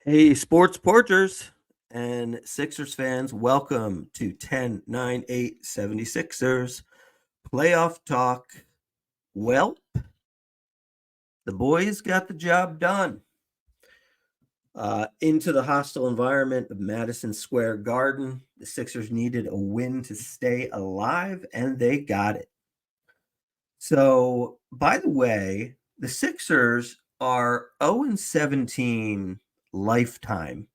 Hey, sports porters and Sixers fans, welcome to 10-9-8-76ers playoff talk. Well, the boys got the job done. Into the hostile environment of Madison Square Garden, the Sixers needed a win to stay alive, and they got it. So, by the way, the Sixers are 0-17 lifetime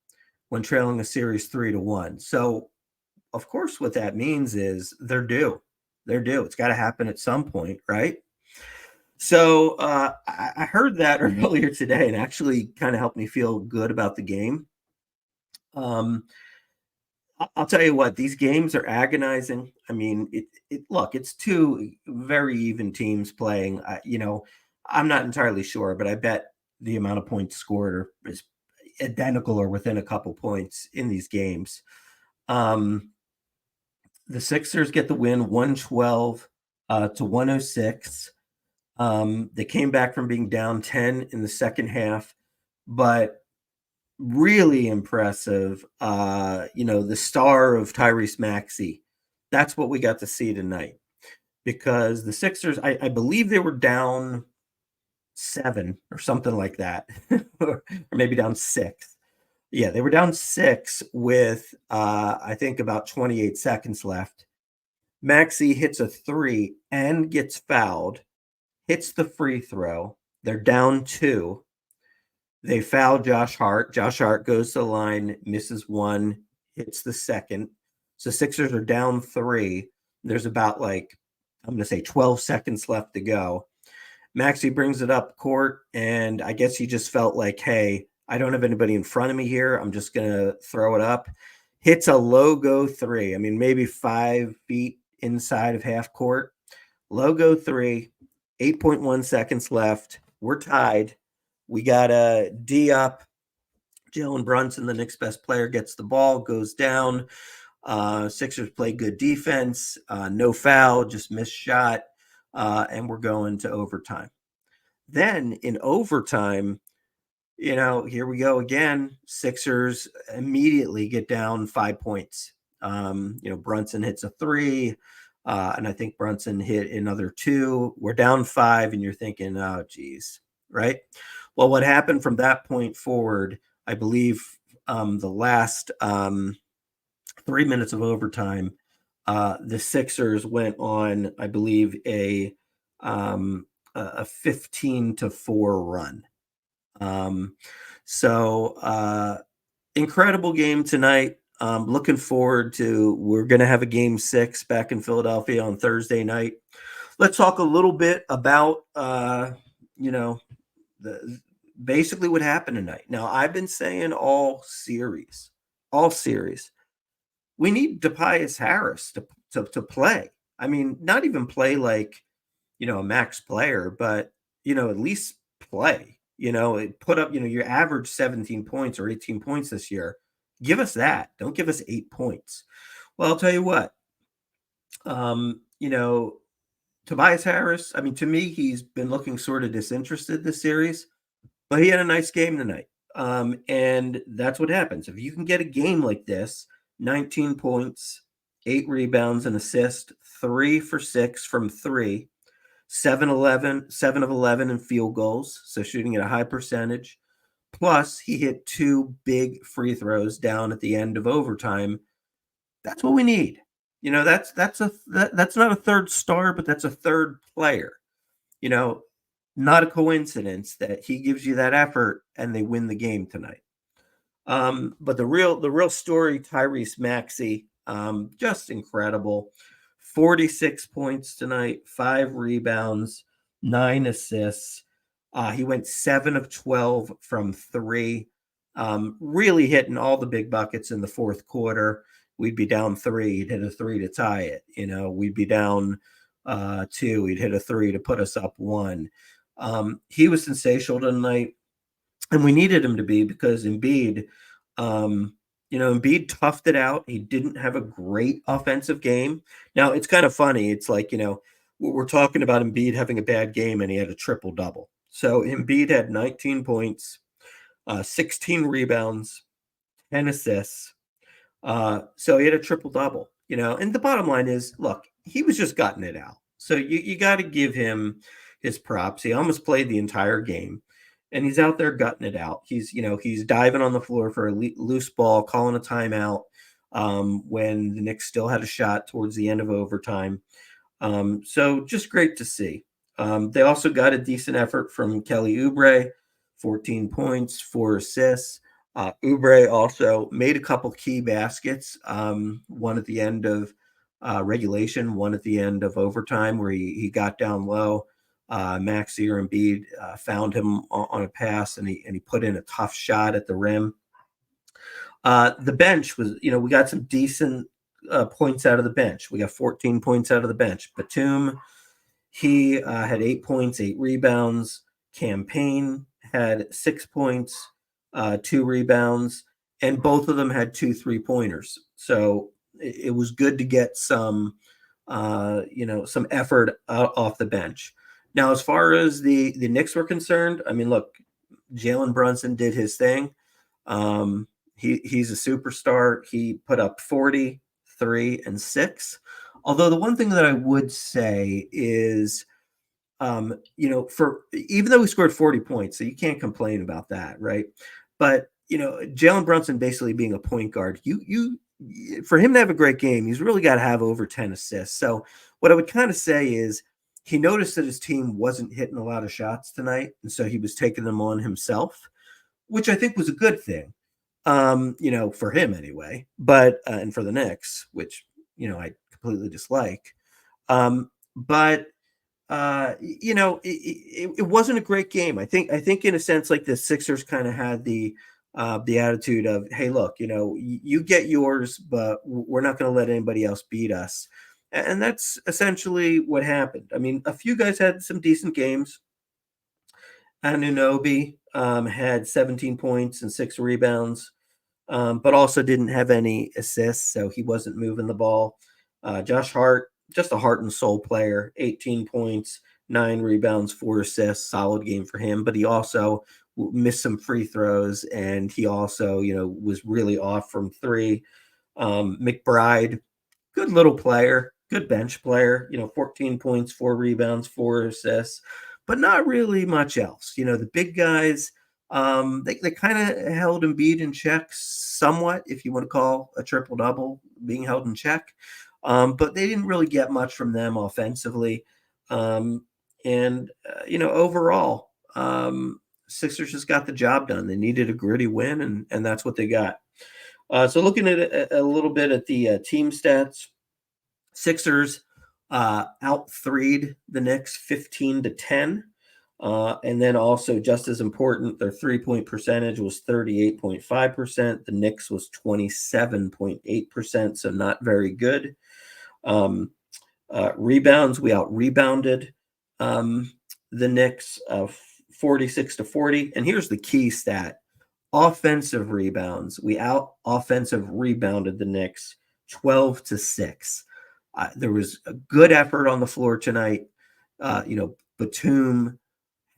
when trailing a series 3-1. So, of course, what that means is they're due. They're due. It's got to happen at some point, right? So I heard that earlier today and actually kind of helped me feel good about the game. Um, I'll tell you what, these games are agonizing. I mean, look, it's two very even teams playing. I'm not entirely sure, but I bet the amount of points scored is identical or within a couple points in these games. Um, the Sixers get the win 112 to 106. They came back from being down 10 in the second half, but really impressive. The star of Tyrese Maxey. That's what we got to see tonight because the Sixers, I believe they were down 7 or something like that, or maybe down 6. Yeah, they were down 6 with, I think, about 28 seconds left. Maxey hits a 3 and gets fouled, hits the free throw. They're down 2. They foul Josh Hart. Josh Hart goes to the line, misses 1, hits the second. So Sixers are down 3. There's about I'm going to say 12 seconds left to go. Maxey brings it up court, and I guess he just felt like, hey, I don't have anybody in front of me here. I'm just going to throw it up. Hits a logo 3. I mean, maybe 5 feet inside of half court. Logo 3, 8.1 seconds left. We're tied. We got a D up. Jalen Brunson, the Knicks' best player, gets the ball, goes down. Sixers play good defense. No foul, just missed shot. And we're going to overtime. Then in overtime, here we go again. Sixers immediately get down 5 points. Brunson hits a 3, and I think Brunson hit another 2. We're down 5, and you're thinking, oh, geez, right? Well, what happened from that point forward, I believe the last 3 minutes of overtime, the Sixers went on, I believe, a 15-4 run. Incredible game tonight. Looking forward to, we're going to have a game 6 back in Philadelphia on Thursday night. Let's talk a little bit about, basically what happened tonight. Now, I've been saying all series, we need Tobias Harris to play. I mean, not even play like, a max player, but, at least play. Put up, your average 17 points or 18 points this year. Give us that. Don't give us 8 points. Well, I'll tell you what. Tobias Harris, I mean, to me, he's been looking sort of disinterested this series, but he had a nice game tonight. And that's what happens. If you can get a game like this, 19 points, 8 rebounds, and assist, 3 for 6 from 3, 7 of 11 in field goals, so shooting at a high percentage. Plus, he hit 2 big free throws down at the end of overtime. That's what we need. That's not a third star, but that's a third player. Not a coincidence that he gives you that effort and they win the game tonight. But the real story, Tyrese Maxey, just incredible. 46 points tonight, 5 rebounds, 9 assists. He went 7 of 12 from 3. Really hitting all the big buckets in the fourth quarter. We'd be down 3. He'd hit a 3 to tie it. We'd be down 2. He'd hit a 3 to put us up 1. He was sensational tonight, and we needed him to be because Embiid, Embiid toughed it out. He didn't have a great offensive game. Now, it's kind of funny. It's like, we're talking about Embiid having a bad game, and he had a triple-double. So Embiid had 19 points, 16 rebounds, 10 assists. So he had a triple double, and the bottom line is, look, he was just gutting it out. So you got to give him his props. He almost played the entire game, and he's out there gutting it out. He's diving on the floor for a loose ball, calling a timeout when the Knicks still had a shot towards the end of overtime. So just great to see. They also got a decent effort from Kelly Oubre, 14 points, 4 assists. Oubre also made a couple key baskets, one at the end of regulation, one at the end of overtime where he got down low. Maxey or Embiid found him on a pass, and he put in a tough shot at the rim. The bench was, we got some decent points out of the bench. We got 14 points out of the bench. Batum, he had 8 points, 8 rebounds. Campaign had 6 points, 2 rebounds, and both of them had 2 3-pointers. So it was good to get some effort off the bench. Now, as far as the Knicks were concerned, I mean, look, Jalen Brunson did his thing. He's a superstar. He put up 40, 3, and 6. Although the one thing that I would say is, for even though he scored 40 points, so you can't complain about that, right? But Jalen Brunson basically being a point guard, you for him to have a great game, he's really got to have over 10 assists. So what I would kind of say is he noticed that his team wasn't hitting a lot of shots tonight, and so he was taking them on himself, which I think was a good thing. For him anyway, but and for the Knicks, which I completely dislike. But it wasn't a great game. I think in a sense, like, the Sixers kind of had the attitude of, hey, look, you get yours, but we're not going to let anybody else beat us. And that's essentially what happened. I mean, a few guys had some decent games. Anunoby had 17 points and 6 rebounds, but also didn't have any assists, so he wasn't moving the ball. Josh Hart, just a heart and soul player, 18 points, 9 rebounds, 4 assists, solid game for him, but he also missed some free throws, and he also, was really off from 3. McBride, good little player, good bench player, 14 points, 4 rebounds, 4 assists, but not really much else. The big guys, they kind of held Embiid in check somewhat, if you want to call a triple-double being held in check. But they didn't really get much from them offensively. Overall, Sixers just got the job done. They needed a gritty win, and that's what they got. So looking at a little bit at the team stats, Sixers out-threed the Knicks 15-10. And then also, just as important, their 3-point percentage was 38.5%. The Knicks was 27.8%, so not very good. Rebounds, we out-rebounded the Knicks 46-40. And here's the key stat. Offensive rebounds, we out-offensive rebounded the Knicks 12-6. There was a good effort on the floor tonight. Batum,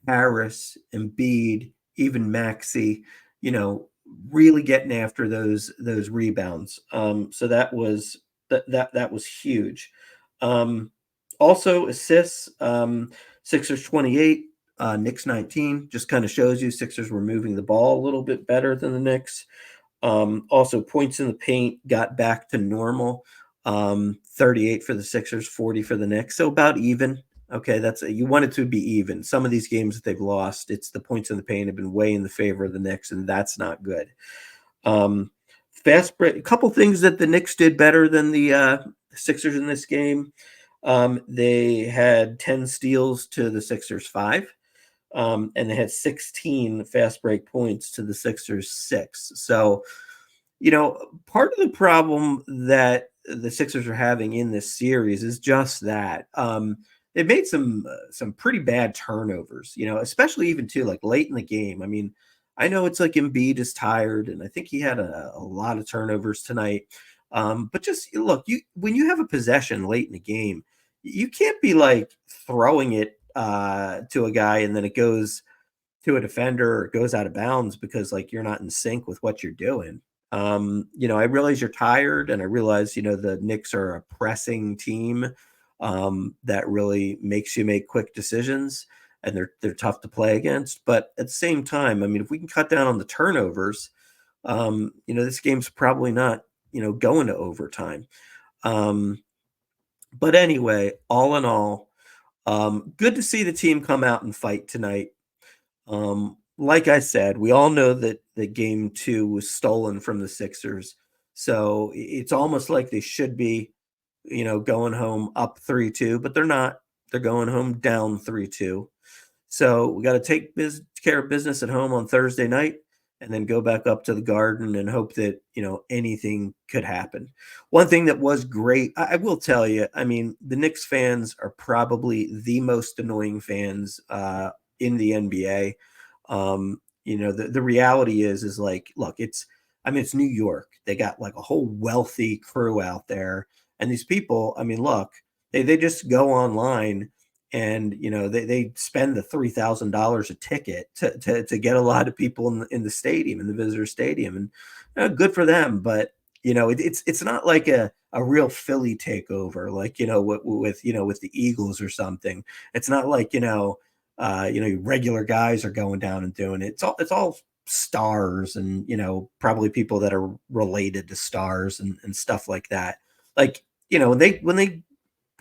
Harris, Embiid, even Maxey, really getting after those rebounds. So that was huge. Also assists, Sixers 28, Knicks 19. Just kind of shows you Sixers were moving the ball a little bit better than the Knicks. Also points in the paint got back to normal. 38 for the Sixers, 40 for the Knicks. So about even. Okay, you want it to be even. Some of these games that they've lost, it's the points in the paint have been way in the favor of the Knicks, and that's not good. Fast break. A couple things that the Knicks did better than the Sixers in this game. They had 10 steals to the Sixers 5, and they had 16 fast break points to the Sixers 6. So, part of the problem that the Sixers are having in this series is just that. They've made some pretty bad turnovers, especially even too, like, late in the game. I mean, I know it's like Embiid is tired, and I think he had a lot of turnovers tonight. But just look, when you have a possession late in the game, you can't be like throwing it to a guy and then it goes to a defender or it goes out of bounds because like you're not in sync with what you're doing. I realize you're tired and I realize, the Knicks are a pressing team that really makes you make quick decisions and they're tough to play against. But at the same time, I mean, if we can cut down on the turnovers, this game's probably not, going to overtime. Um, but anyway, all in all, good to see the team come out and fight tonight. Like I said, we all know that the game two was stolen from the Sixers. So it's almost like they should be, going home up 3-2, but they're not. They're going home down 3-2. So we got to take care of business at home on Thursday night and then go back up to the Garden and hope that, anything could happen. One thing that was great, I will tell you, I mean, the Knicks fans are probably the most annoying fans in the NBA. The reality is like, look, it's New York. They got like a whole wealthy crew out there. And these people, I mean, look, they just go online and they spend the $3,000 a ticket to get a lot of people in the stadium, in the visitor stadium, and good for them. But it's not like a real Philly takeover, like with the Eagles or something. It's not like regular guys are going down and doing it. It's all stars and probably people that are related to stars and stuff like that. Like when they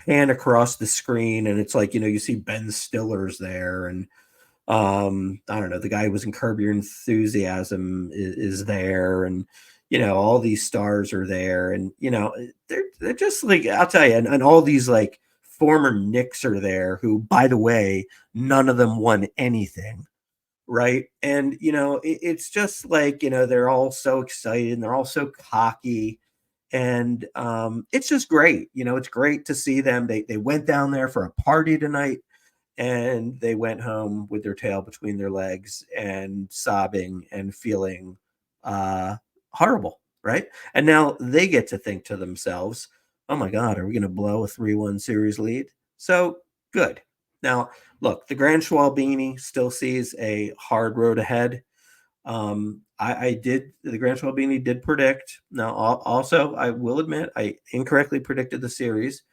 pan across the screen and it's like, you see Ben Stiller's there and I don't know, the guy who was in Curb Your Enthusiasm is there and all these stars are there and they're just like I'll tell you and all these like former Knicks are there who by the way none of them won anything, right? And it's just like they're all so excited and they're all so cocky and it's just great. It's great to see them. They went down there for a party tonight and they went home with their tail between their legs and sobbing and feeling uh horrible, right? And now they get to think to themselves, oh my god, are we going to blow a 3-1 series lead? So good. Now look, the Grand Schwalbini still sees a hard road ahead. I did the Grand Schwalbini did predict. Now, also, I will admit I incorrectly predicted the series,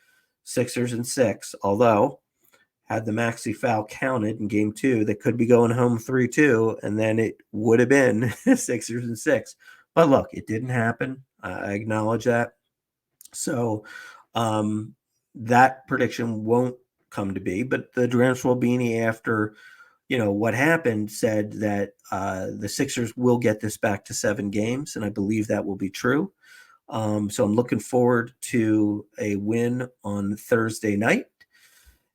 Sixers and 6. Although, had the Maxey foul counted in Game 2, they could be going home 3-2, and then it would have been Sixers and 6. But look, it didn't happen. I acknowledge that. So, that prediction won't come to be. But the Grand Schwalbini after what happened said that the Sixers will get this back to 7 games, and I believe that will be true. So I'm looking forward to a win on Thursday night.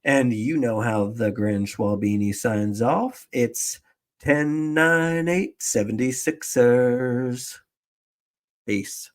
And you know how the Grand Schwalbini signs off. It's 10-9-8 76ers. Peace.